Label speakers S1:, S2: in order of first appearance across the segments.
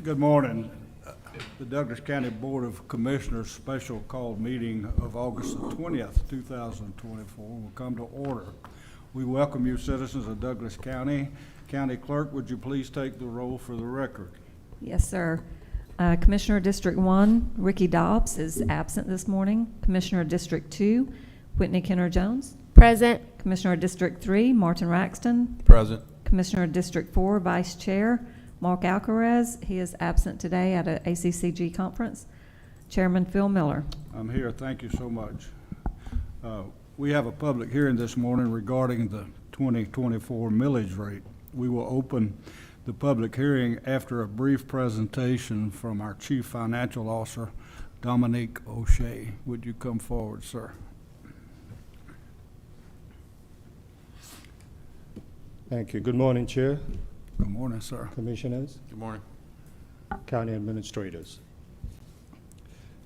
S1: Good morning. The Douglas County Board of Commissioners special call meeting of August the 20th, 2024 will come to order. We welcome you, citizens of Douglas County. County Clerk, would you please take the roll for the record?
S2: Yes, sir. Commissioner District 1, Ricky Dobbs, is absent this morning. Commissioner District 2, Whitney Kenner Jones.
S3: Present.
S2: Commissioner District 3, Martin Raxton.
S4: Present.
S2: Commissioner District 4, Vice Chair Mark Alcaraz. He is absent today at a ACCG conference. Chairman Phil Miller.
S1: I'm here. Thank you so much. We have a public hearing this morning regarding the 2024 millage rate. We will open the public hearing after a brief presentation from our Chief Financial Officer, Dominique O'Shea. Would you come forward, sir?
S5: Thank you. Good morning, Chair,
S1: Good morning, sir.
S5: Commissioners,
S4: Good morning.
S5: County Administrators.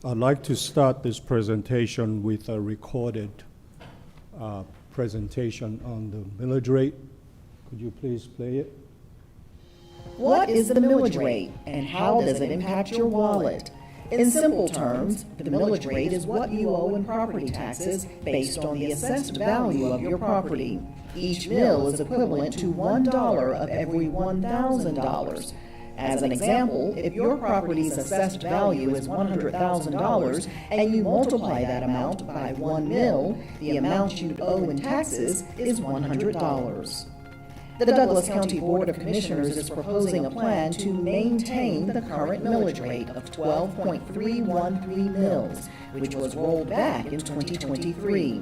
S5: I'd like to start this presentation with a recorded presentation on the millage rate. Could you please play it?
S6: What is the millage rate and how does it impact your wallet? In simple terms, the millage rate is what you owe in property taxes based on the assessed value of your property. Each mill is equivalent to $1 of every $1,000. As an example, if your property's assessed value is $100,000 and you multiply that amount by 1 mill, the amount you owe in taxes is $100. The Douglas County Board of Commissioners is proposing a plan to maintain the current millage rate of 12.313 mills, which was rolled back in 2023.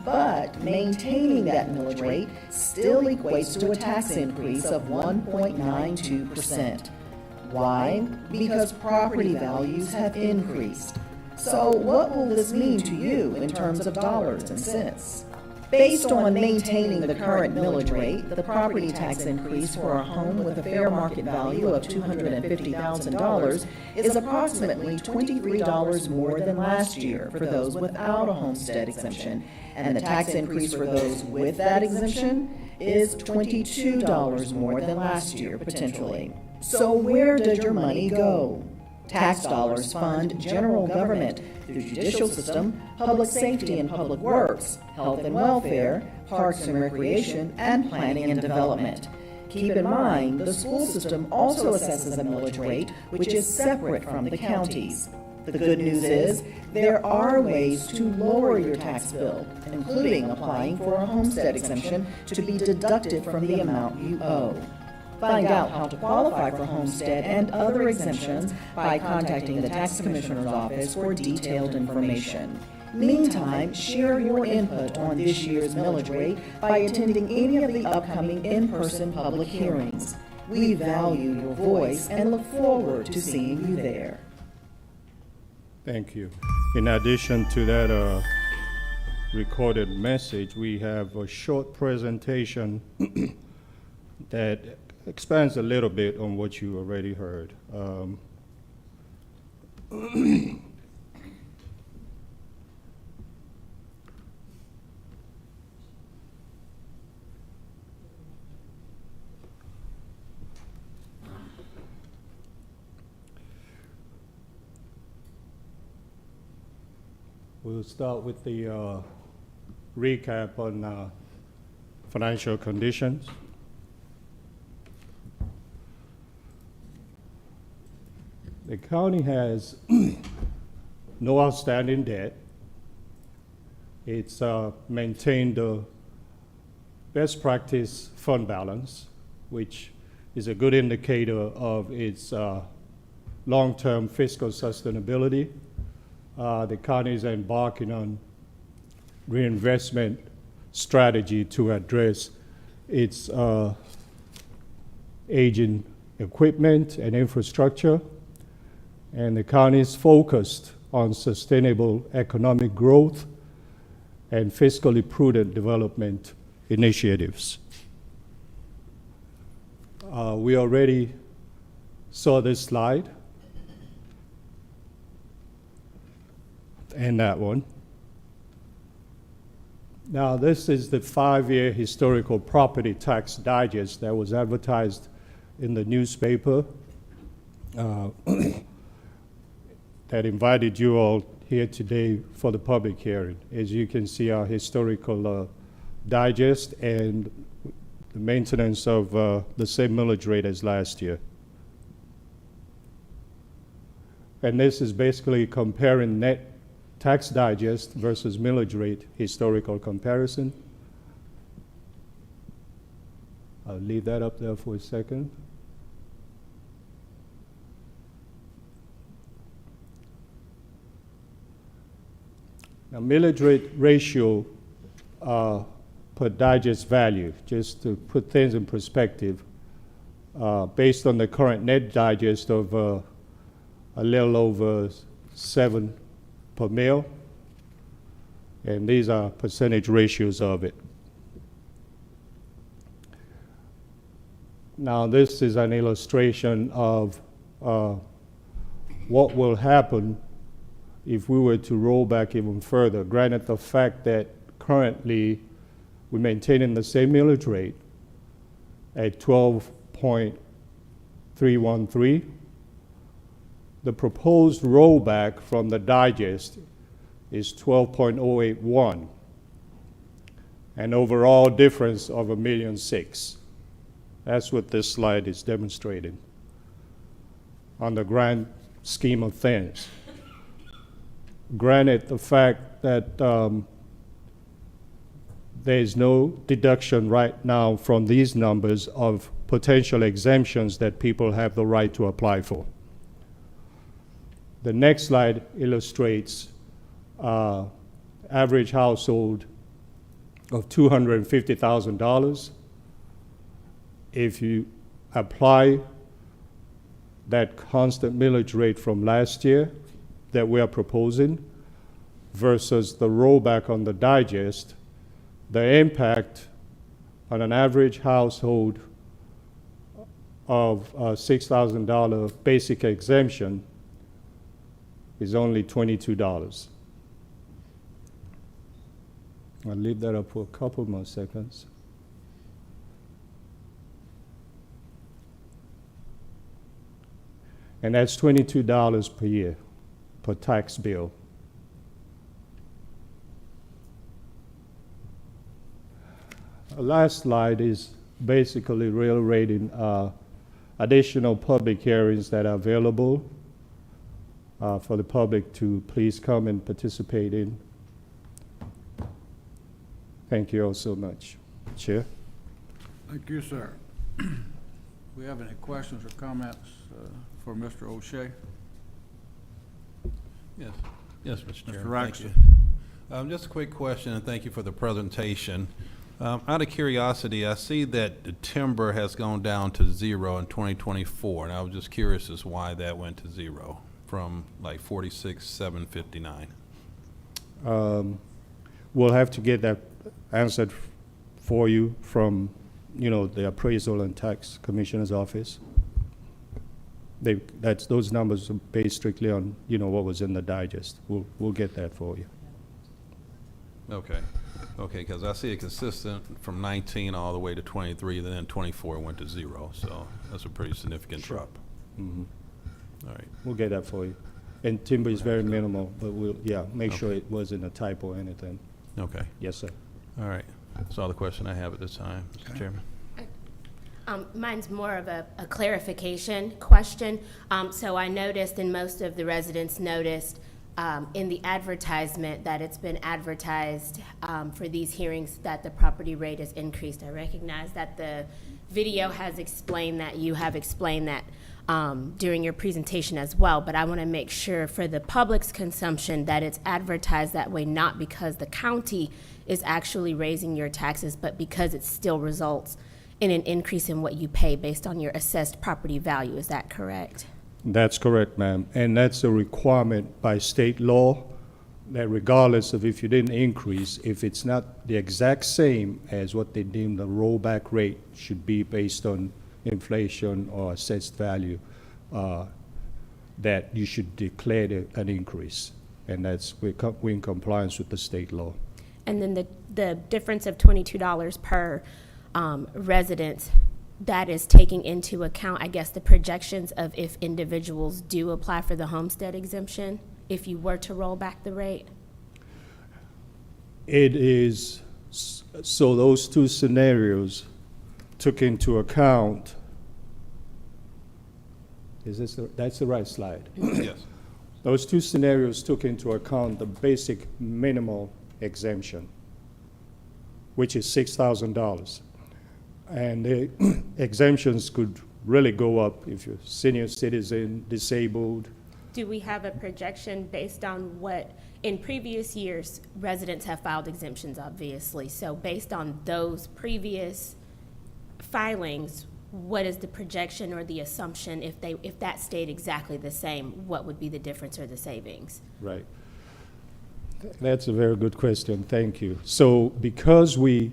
S6: But maintaining that millage rate still equates to a tax increase of 1.92%. Why? Because property values have increased. So what will this mean to you in terms of dollars and cents? Based on maintaining the current millage rate, the property tax increase for a home with a fair market value of $250,000 is approximately $23 more than last year for those without a homestead exemption, and the tax increase for those with that exemption is $22 more than last year, potentially. So where does your money go? Tax dollars fund general government through judicial system, public safety and public works, health and welfare, parks and recreation, and planning and development. Keep in mind, the school system also assesses a millage rate, which is separate from the counties. The good news is, there are ways to lower your tax bill, including applying for a homestead exemption to be deducted from the amount you owe. Find out how to qualify for homestead and other exemptions by contacting the Tax Commissioner's Office for detailed information. Meantime, share your input on this year's millage rate by attending any of the upcoming in-person public hearings. We value your voice and look forward to seeing you there.
S5: Thank you. In addition to that recorded message, we have a short presentation that expands a little bit on what you already heard. We'll start with the recap on financial conditions. The county has no outstanding debt. It's maintained the best practice fund balance, which is a good indicator of its long-term fiscal sustainability. The county is embarking on reinvestment strategy to address its aging equipment and infrastructure. And the county is focused on sustainable economic growth and fiscally prudent development initiatives. We already saw this slide and that one. Now, this is the 5-year historical property tax digest that was advertised in the newspaper uh, that invited you all here today for the public hearing. As you can see, our historical digest and the maintenance of the same millage rate as last year. And this is basically comparing net tax digest versus millage rate historical comparison. I'll leave that up there for a second. Now, millage rate ratio per digest value, just to put things in perspective, based on the current net digest of a little over 7 per mil, and these are percentage ratios of it. Now, this is an illustration of what will happen if we were to roll back even further. Granted, the fact that currently we're maintaining the same millage rate at 12.313, the proposed rollback from the digest is 12.081, an overall difference of $1.6 million. That's what this slide is demonstrating on the grand scheme of things. Granted, the fact that there is no deduction right now from these numbers of potential exemptions that people have the right to apply for. The next slide illustrates average household of $250,000. If you apply that constant millage rate from last year that we are proposing versus the rollback on the digest, the impact on an average household of $6,000 basic exemption is only $22. I'll leave that up for a couple more seconds. And that's $22 per year per tax bill. The last slide is basically reiterating additional public hearings that are available for the public to please come and participate in. Thank you all so much. Chair?
S1: Thank you, sir. We have any questions or comments for Mr. O'Shea?
S3: Yes, yes, Mr. Chairman.
S1: Mr.
S3: Thank you.
S1: Raxton.
S3: Just a quick question, and thank you for the presentation. Out of curiosity, I see that the timber has gone down to 0 in 2024, and I was just curious as why that went to 0 from like 46,759.
S5: We'll have to get that answered for you from, the Appraisal and Tax Commissioner's office. Those numbers are based strictly on, what was in the digest. We'll get that for you.
S3: Okay, because I see it consistent from 19 all the way to 23, then 24 went to 0, so that's a pretty significant
S5: Sure.
S3: drop.
S5: Mhm.
S3: All right.
S5: We'll get that for you. And timber is very minimal, but we'll, make sure
S3: Okay.
S5: it wasn't a typo or anything.
S3: Okay.
S5: Yes, sir.
S3: All right. That's all the question I have at this time, Mr. Chairman.
S4: Mine's more of a clarification question. So I noticed, and most of the residents noticed, in the advertisement that it's been advertised for these hearings that the property rate is increased. I recognize that the video has explained that, you have explained that during your presentation as well, but I want to make sure for the public's consumption that it's advertised that way, not because the county is actually raising your taxes, but because it still results in an increase in what you pay based on your assessed property value. Is that correct?
S5: That's correct, ma'am. And that's a requirement by state law that regardless of if you didn't increase, if it's not the exact same as what they deem the rollback rate should be based on inflation or assessed value, that you should declare an increase. And we're in compliance with the state law.
S4: And then the difference of $22 per resident, that is taking into account, I guess, the projections of if individuals do apply for the homestead exemption, if you were to roll back the rate?
S5: It is, so those two scenarios took into account, that's the right slide?
S3: Yes.
S5: Those two scenarios took into account the basic minimal exemption, which is $6,000. And the exemptions could really go up if you're senior citizen, disabled.
S4: Do we have a projection based on what, in previous years, residents have filed exemptions, obviously. So based on those previous filings, what is the projection or the assumption if that stayed exactly the same, what would be the difference or the savings?
S5: Right. That's a very good question, thank you. So because we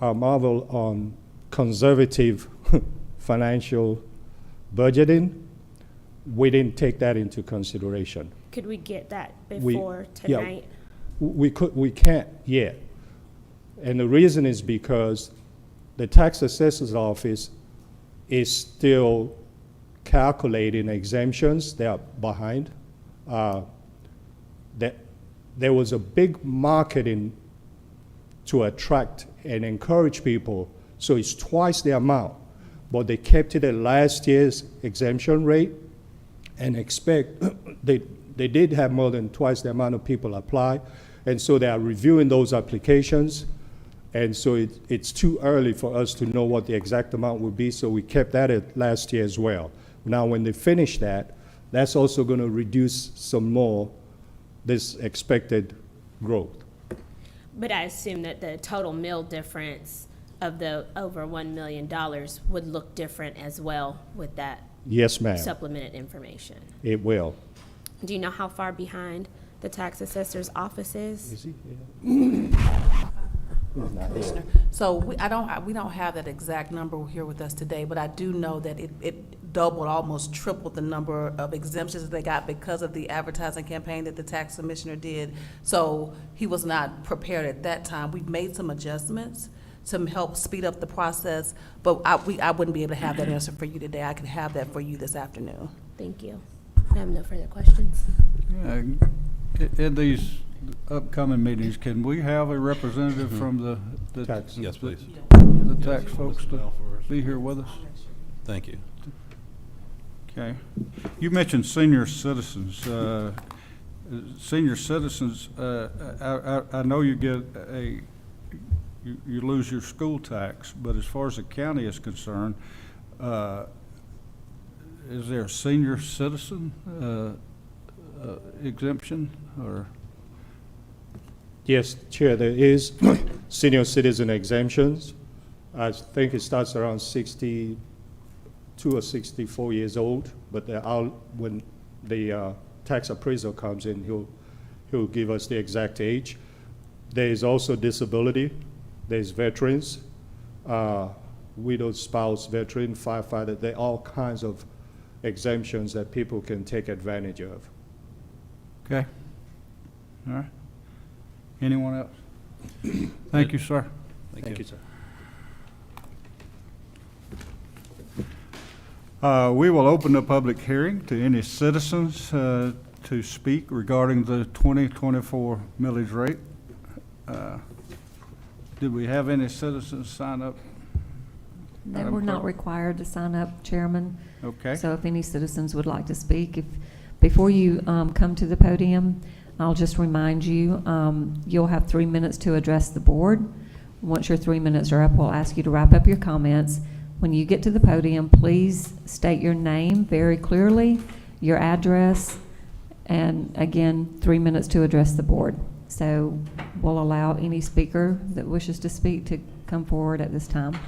S5: marvel on conservative financial budgeting, we didn't take that into consideration.
S4: Could we get that
S5: We-
S4: before
S5: yeah.
S4: tonight?
S5: We can't yet. And the reason is because the tax assessor's office is still calculating exemptions. They are behind. There was a big marketing to attract and encourage people, so it's twice the amount. But they kept it at last year's exemption rate and expect, they did have more than twice the amount of people apply, and so they are reviewing those applications. And so it's too early for us to know what the exact amount would be, so we kept that at last year as well. Now, when they finish that, that's also going to reduce some more this expected growth.
S4: But I assume that the total mill difference of the over $1 million would look different as well with that
S5: Yes, ma'am,
S4: supplemented information.
S5: it will.
S4: Do you know how far behind the tax assessor's office is?
S5: Is he? Yeah.
S7: Commissioner. So we don't have that exact number here with us today, but I do know that it doubled, almost tripled the number of exemptions that they got because of the advertising campaign that the tax commissioner did. So he was not prepared at that time. We've made some adjustments to help speed up the process, but I wouldn't be able to have that answer for you today. I could have that for you this afternoon.
S4: Thank you. I have no further questions.
S1: In these upcoming meetings, can we have a representative from the
S5: Tax.
S3: Yes, please.
S1: the tax folks to be here with us?
S3: Thank you.
S1: Okay. You mentioned senior citizens. Senior citizens, I know you get you lose your school tax, but as far as the county is concerned, is there a senior citizen exemption, or?
S5: Yes, Chair, there is senior citizen exemptions. I think it starts around 62 or 64 years old, but when the tax appraisal comes in, he'll give us the exact age. There is also disability. There's veterans, widowed spouse, veteran, firefighter. There are all kinds of exemptions that people can take advantage of.
S1: Okay. All right. Anyone else? Thank you, sir.
S5: Thank you, sir.
S1: We will open the public hearing to any citizens to speak regarding the 2024 millage rate. Did we have any citizens sign up?
S2: They
S1: Madam
S2: were not
S1: Clerk?
S2: required to sign up, Chairman.
S1: Okay.
S2: So if any citizens would like to speak, before you come to the podium, I'll just remind you, you'll have 3 minutes to address the board. Once your 3 minutes are up, we'll ask you to wrap up your comments. When you get to the podium, please state your name very clearly, your address, and again, 3 minutes to address the board. So we'll allow any speaker that wishes to speak to come forward at this time.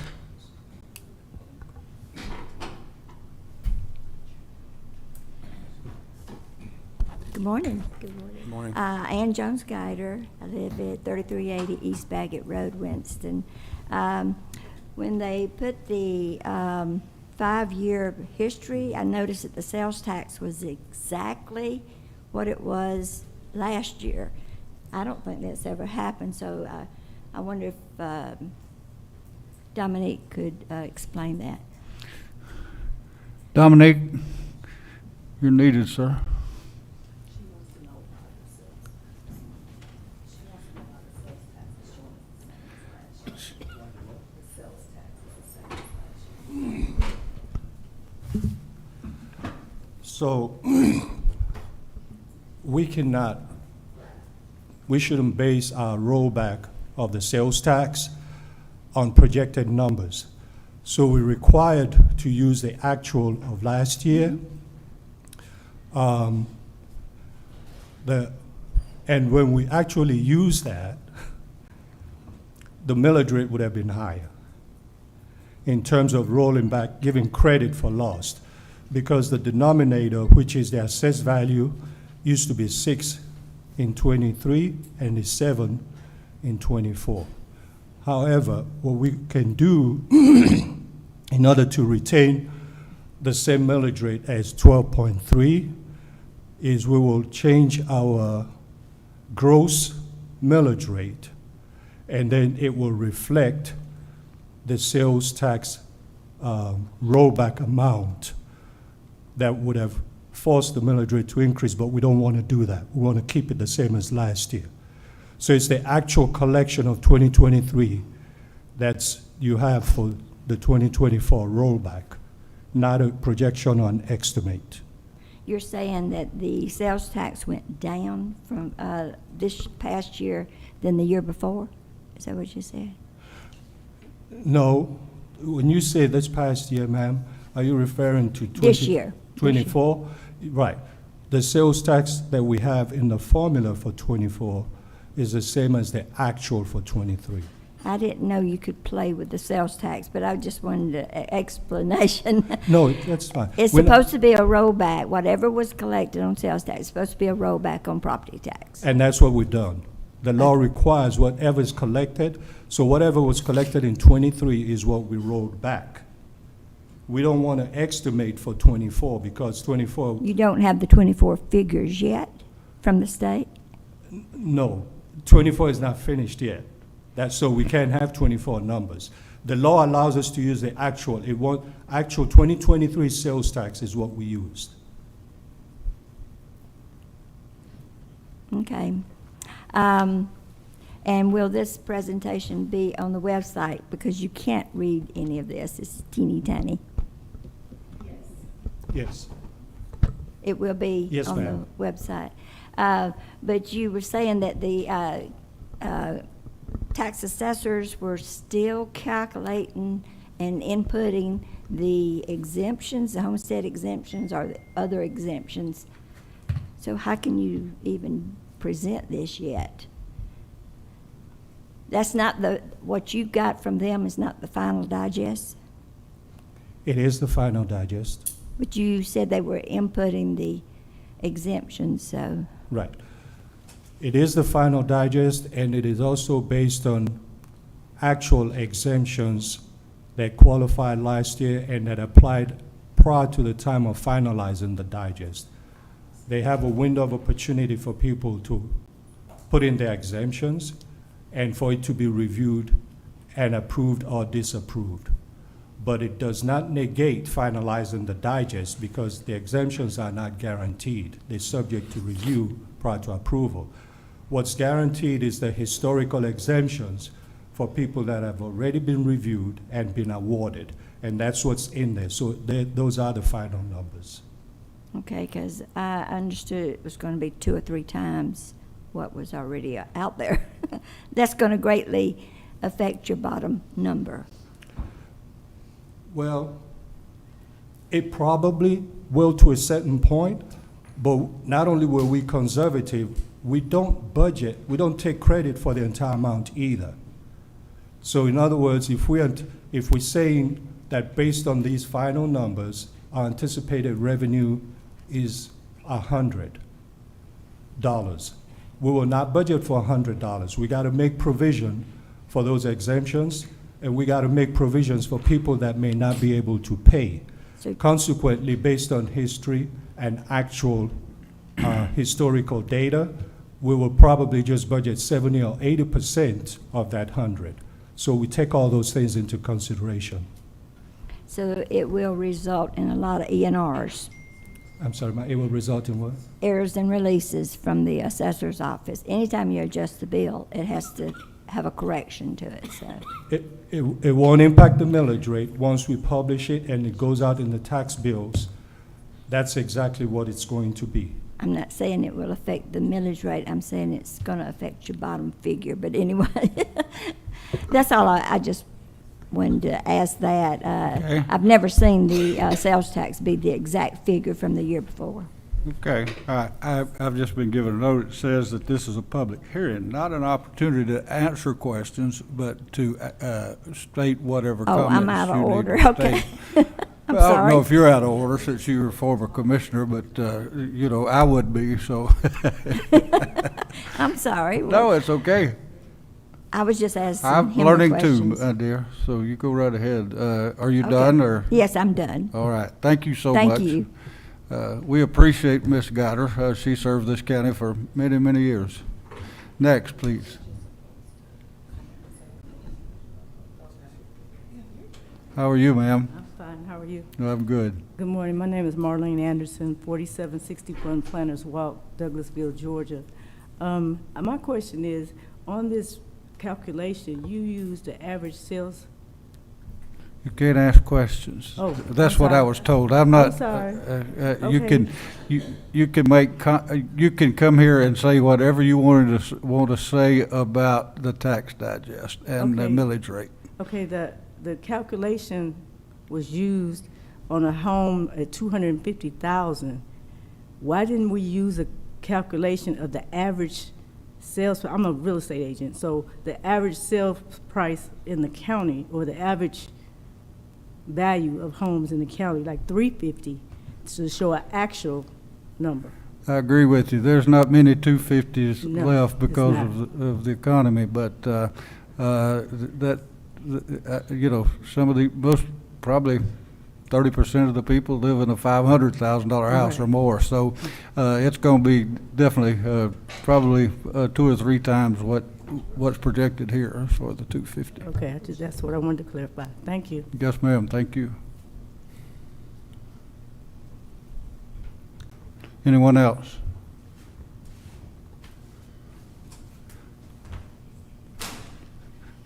S8: Good morning.
S4: Good morning.
S3: Good morning.
S8: Ann Jones Guider. I live at 3380 East Baggett Road, Winston. When they put the 5-year history, I noticed that the sales tax was exactly what it was last year. I don't think that's ever happened, so I wonder if Dominique could explain that.
S1: Dominique, you're needed, sir.
S5: So we shouldn't base our rollback of the sales tax on projected numbers. So we're required to use the actual of last year. And when we actually use that, the millage rate would have been higher in terms of rolling back, giving credit for lost, because the denominator, which is the assessed value, used to be 6 in '23 and is 7 in '24. However, what we can do in order to retain the same millage rate as 12.3 is we will change our gross millage rate, and then it will reflect the sales tax rollback amount that would have forced the millage rate to increase, but we don't want to do that. We want to keep it the same as last year. So it's the actual collection of 2023 that's you have for the 2024 rollback, not a projection on estimate.
S8: You're saying that the sales tax went down from this past year than the year before? Is that what you said?
S5: No, when you say this past year, ma'am, are you referring to
S8: This year.
S5: 24? Right. The sales tax that we have in the formula for 24 is the same as the actual for 23.
S8: I didn't know you could play with the sales tax, but I just wanted an explanation.
S5: No, that's fine.
S8: It's
S5: When-
S8: supposed to be a rollback. Whatever was collected on sales tax is supposed to be a rollback on property tax.
S5: And that's what we've done. The law requires whatever is collected, so whatever was collected in '23 is what we rolled back. We don't want to estimate for '24 because '24,
S8: You don't have the 24 figures yet from the state?
S5: no, '24 is not finished yet. That's so we can't have '24 numbers. The law allows us to use the actual. Actual 2023 sales tax is what we used.
S8: Okay. And will this presentation be on the website? Because you can't read any of this. It's teeny tiny.
S5: Yes.
S8: It will be
S5: Yes,
S8: on
S5: ma'am.
S8: the website. But you were saying that the tax assessors were still calculating and inputting the exemptions, the homestead exemptions or the other exemptions. So how can you even present this yet? That's not what you got from them is not the final digest?
S5: It is the final digest.
S8: But you said they were inputting the exemptions, so.
S5: Right. It is the final digest, and it is also based on actual exemptions that qualified last year and that applied prior to the time of finalizing the digest. They have a window of opportunity for people to put in their exemptions and for it to be reviewed and approved or disapproved. But it does not negate finalizing the digest because the exemptions are not guaranteed. They're subject to review prior to approval. What's guaranteed is the historical exemptions for people that have already been reviewed and been awarded. And that's what's in there. So those are the final numbers.
S8: Okay, because I understood it was going to be 2 or 3 times what was already out there. That's going to greatly affect your bottom number.
S5: Well, it probably will to a certain point, but not only were we conservative, we don't budget, we don't take credit for the entire amount either. So in other words, if we're saying that based on these final numbers, our anticipated revenue is $100, we will not budget for $100. We got to make provision for those exemptions, and we got to make provisions for people that may not be able to pay.
S8: So-
S5: Consequently, based on history and actual historical data, we will probably just budget 70 or 80% of that 100. So we take all those things into consideration.
S8: So it will result in a lot of ENRs,
S5: I'm sorry, it will result in what?
S8: errors and releases from the assessor's office. Anytime you adjust the bill, it has to have a correction to it, so.
S5: It won't impact the millage rate once we publish it and it goes out in the tax bills. That's exactly what it's going to be.
S8: I'm not saying it will affect the millage rate, I'm saying it's gonna affect your bottom figure, but anyway. That's all, I just wanted to ask that.
S1: Okay.
S8: I've never seen the sales tax be the exact figure from the year before.
S1: Okay, I've just been given a note that says that this is a public hearing, not an opportunity to answer questions, but to state whatever
S8: Oh,
S1: comments
S8: I'm out of
S1: you need
S8: order,
S1: to
S8: okay.
S1: state.
S8: I'm
S1: Well, I don't
S8: sorry.
S1: know if you're out of order since you're a former commissioner, but, you know, I would be, so.
S8: I'm sorry.
S1: No, it's okay.
S8: I was just asking
S1: I'm
S8: him the
S1: learning too,
S8: questions.
S1: my dear, so you go right ahead. Are you
S8: Okay.
S1: done, or?
S8: Yes, I'm done.
S1: All right, thank you so much.
S8: Thank you.
S1: We appreciate Ms. Guider. She served this county for many, many years. Next, please. How are you, ma'am?
S9: I'm fine, how are you?
S1: I'm good.
S9: Good morning, my name is Marlene Anderson, 4761 Planters Walk, Douglasville, Georgia. My question is, on this calculation, you use the average sales?
S1: You can't ask questions.
S9: Oh,
S1: That's
S9: I'm
S1: what I
S9: sorry.
S1: was told. I'm not.
S9: sorry.
S1: You
S9: Okay.
S1: can, you can you can come here and say whatever you want to say about the tax digest and the
S9: Okay.
S1: millage rate.
S9: Okay, the calculation was used on a home at 250,000. Why didn't we use a calculation of the average sales? I'm a real estate agent, so the average sales price in the county, or the average value of homes in the county, like 350, to show an actual number.
S1: I agree with you. There's not many 250s
S9: No,
S1: left
S9: it's
S1: because
S9: not.
S1: of the economy, but you know, some of the most, probably 30% of the people live in a $500,000 house or
S9: Right.
S1: more. So it's going to be definitely probably 2 or 3 times what's projected here for the 250.
S9: Okay, that's what I wanted to clarify. Thank you.
S1: Yes, ma'am. Thank you. Anyone else?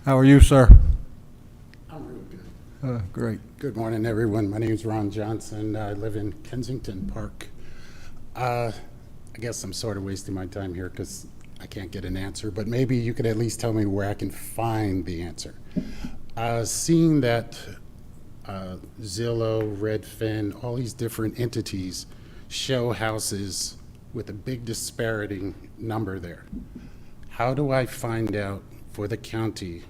S1: How are you, sir?
S10: I'm real good.
S1: Great.
S10: Good morning, everyone. My name is Ron Johnson. I live in Kensington Park. I guess I'm sort of wasting my time here because I can't get an answer, but maybe you could at least tell me where I can find the answer. Seeing that Zillow, Redfin, all these different entities show houses with a big disparity number there, how do I find out for the county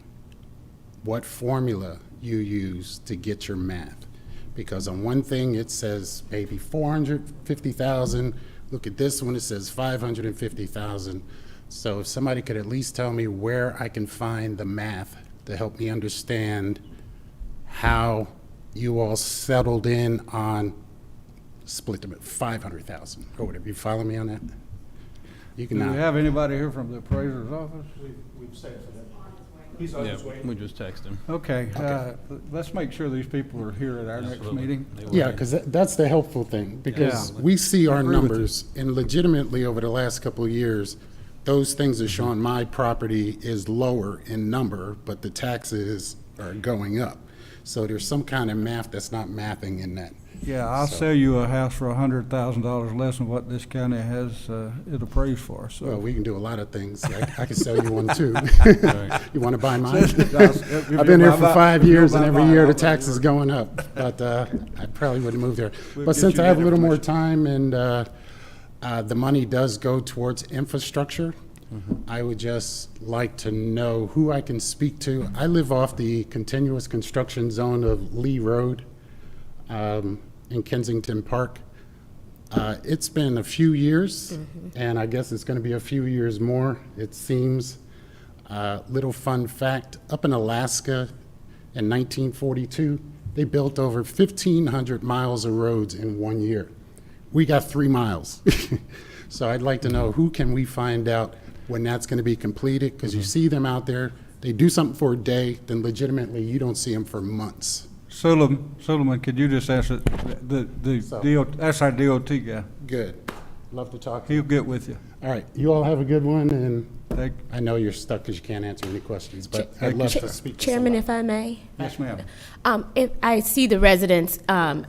S10: what formula you use to get your math? Because on one thing it says maybe 450,000. Look at this one, it says 550,000. So if somebody could at least tell me where I can find the math to help me understand how you all settled in on split them at 500,000 or whatever. You follow me on that? You can
S1: Do we
S10: not.
S1: have anybody here from the appraiser's office?
S5: We've said for that. He's on his way.
S3: We just texted him.
S1: Okay, let's make sure these people are here at our next
S3: Absolutely.
S1: meeting.
S3: They will
S10: Yeah,
S3: be.
S10: because that's the helpful thing, because
S1: Yeah.
S10: we see our
S1: Agree with you.
S10: numbers, and legitimately over the last couple of years, those things are showing my property is lower in number, but the taxes are going up. So there's some kind of math that's not mathing in that.
S1: Yeah, I'll
S10: So-
S1: sell you a house for $100,000 less than what this county has it appraised for,
S10: Well,
S1: so.
S10: we can do a lot of things. I can sell you one too. You want to buy mine?
S1: If
S10: I've been here
S1: you'll
S10: for
S1: buy-
S10: 5
S1: if you'll
S10: years,
S1: buy
S10: and every
S1: mine,
S10: year
S1: I'll
S10: the
S1: buy
S10: tax is
S1: yours.
S10: going up, but I probably wouldn't move there.
S1: We'll
S10: But
S1: get
S10: since
S1: you
S10: I have a
S1: that
S10: little more
S1: information.
S10: time and the money does go towards infrastructure, I would just like to know who I can speak to. I live off the continuous construction zone of Lee Road in Kensington Park. It's been a few years, and I guess it's going to be a few years more, it seems. Little fun fact, up in Alaska in 1942, they built over 1,500 miles of roads in 1 year. We got 3 miles. So I'd like to know, who can we find out when that's going to be completed? Because you see them out there, They do something for a day, then legitimately you don't see them for months.
S1: Suleiman, could you just answer,
S10: So-
S1: that's our DOT guy.
S10: Good. Love to talk to you.
S1: He'll get with you.
S10: All right, you all have a good one, and
S1: Thank,
S10: I know you're stuck because you can't answer any questions, but I'd love to speak to
S4: Chairman,
S10: somebody.
S4: if I may.
S1: yes, ma'am.
S4: If I see the residents'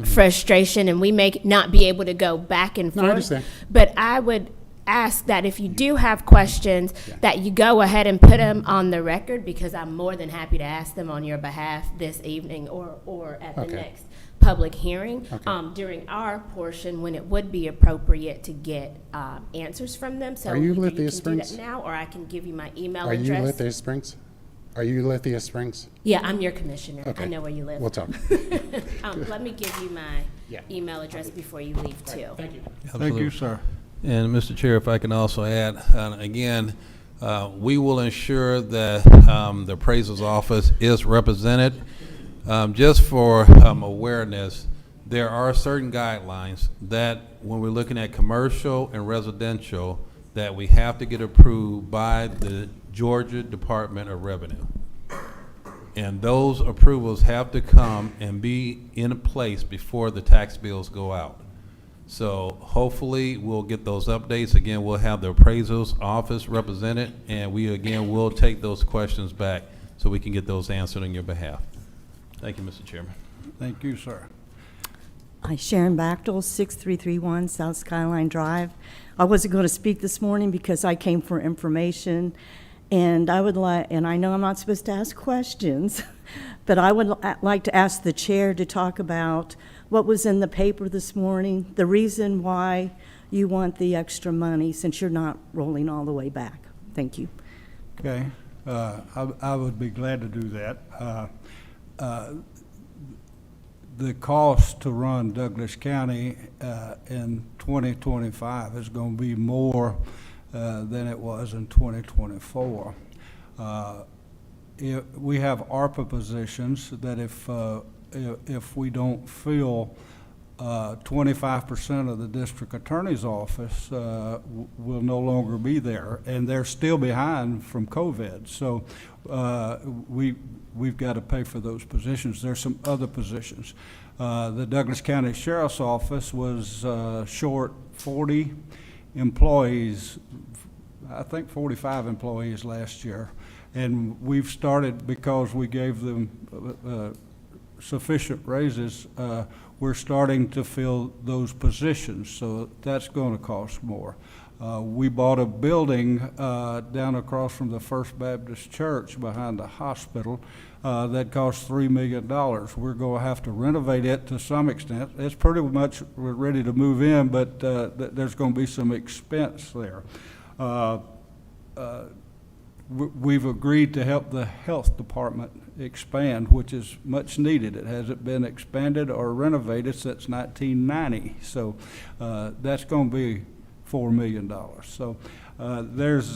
S4: frustration, and we may not be able to go back and
S10: No,
S4: forth.
S10: I understand.
S4: But I would ask that if you do have questions, that you go ahead and put them on the record, because I'm more than happy to ask them on your behalf this evening or at the
S10: Okay.
S4: next public hearing.
S10: Okay.
S4: During our portion, when it would be appropriate to get answers from them. So
S10: Are you
S4: either
S10: Lithia
S4: can do
S10: Springs?
S4: that now, or I can give you my email
S10: Are you
S4: address.
S10: Lithia Springs? Are you Lithia Springs?
S4: Yeah, I'm your commissioner. I
S10: Okay.
S4: know where you live.
S10: We'll talk.
S4: Let me give you my
S10: Yeah.
S4: email address before you leave, too.
S10: Thank you.
S1: Thank you, sir.
S3: And Mr. Chair, if I can also add, again, we will ensure that the appraiser's office is represented. Just for awareness, there are certain guidelines that when we're looking at commercial and residential, that we have to get approved by the Georgia Department of Revenue. And those approvals have to come and be in place before the tax bills go out. So hopefully we'll get those updates. Again, we'll have the appraiser's office represented, and we again will take those questions back so we can get those answered on your behalf. Thank you, Mr. Chairman.
S1: Thank you, sir.
S11: Hi, Sharon Bachtel, 6331 South Skyline Drive. I wasn't going to speak this morning because I came for information, and I would like, and I know I'm not supposed to ask questions, but I would like to ask the chair to talk about what was in the paper this morning, the reason why you want the extra money since you're not rolling all the way back. Thank you.
S1: Okay, I would be glad to do that. The cost to run Douglas County in 2025 is going to be more than it was in 2024. We have ARPA positions that if we don't fill 25% of the district attorney's office will no longer be there, and they're still behind from COVID. So we've got to pay for those positions. There's some other positions. The Douglas County Sheriff's Office was short 40 employees, I think 45 employees last year. And we've started, because we gave them sufficient raises, we're starting to fill those positions, so that's going to cost more. We bought a building down across from the First Baptist Church behind the hospital that cost $3 million. We're going to have to renovate it to some extent. It's pretty much ready to move in, but there's going to be some expense there. We've agreed to help the health department expand, which is much needed. It hasn't been expanded or renovated since 1990, so that's going to be $4 million. So there's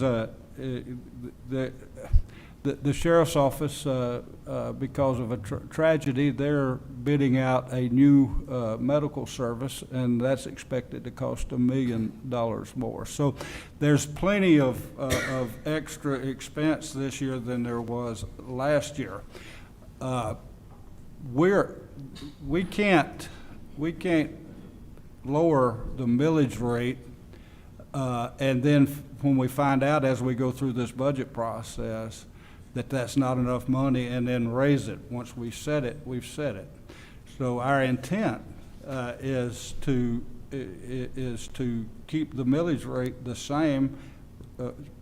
S1: the sheriff's office, because of a tragedy, they're bidding out a new medical service, and that's expected to cost $1 million more. So there's plenty of extra expense this year than there was last year. We can't lower the millage rate, and then when we find out as we go through this budget process that that's not enough money, and then raise it. Once we set it, we've set it. So our intent is to keep the millage rate the same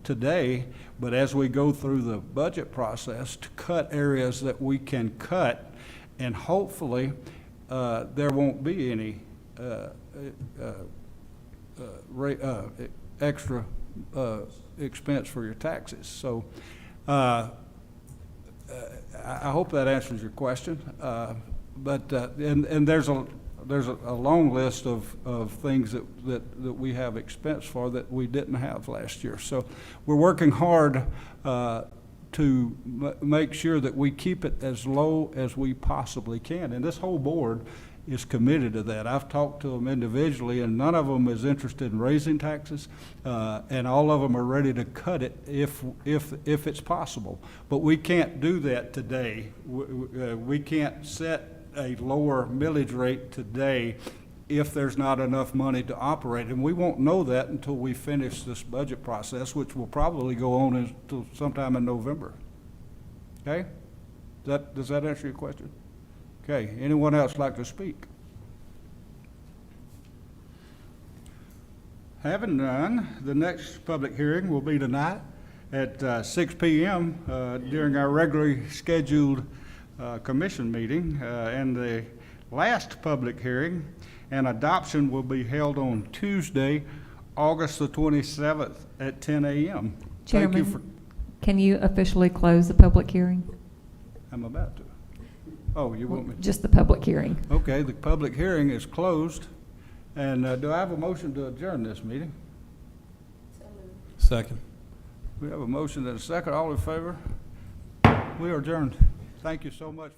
S1: today, but as we go through the budget process, to cut areas that we can cut, and hopefully there won't be any extra expense for your taxes. So I hope that answers your question. But there's a long list of things that we have expense for that we didn't have last year. So we're working hard to make sure that we keep it as low as we possibly can. And this whole board is committed to that. I've talked to them individually, and none of them is interested in raising taxes, and all of them are ready to cut it if it's possible. But we can't do that today. We can't set a lower millage rate today if there's not enough money to operate. And we won't know that until we finish this budget process, which will probably go on until sometime in November. Okay? Does that answer your question? Okay, anyone else like to speak? Having none, the next public hearing will be tonight at 6 p.m. During our regularly scheduled commission meeting. And the last public hearing and adoption will be held on Tuesday, August the 27th at 10 a.m. Thank you for.
S2: Chairman, can you officially close the public hearing?
S1: I'm about to. Oh, you want me?
S2: Just the public hearing.
S1: Okay, the public hearing is closed. And do I have a motion to adjourn this meeting?
S3: Second.
S1: We have a motion and a second. All in favor? We are adjourned. Thank you so much for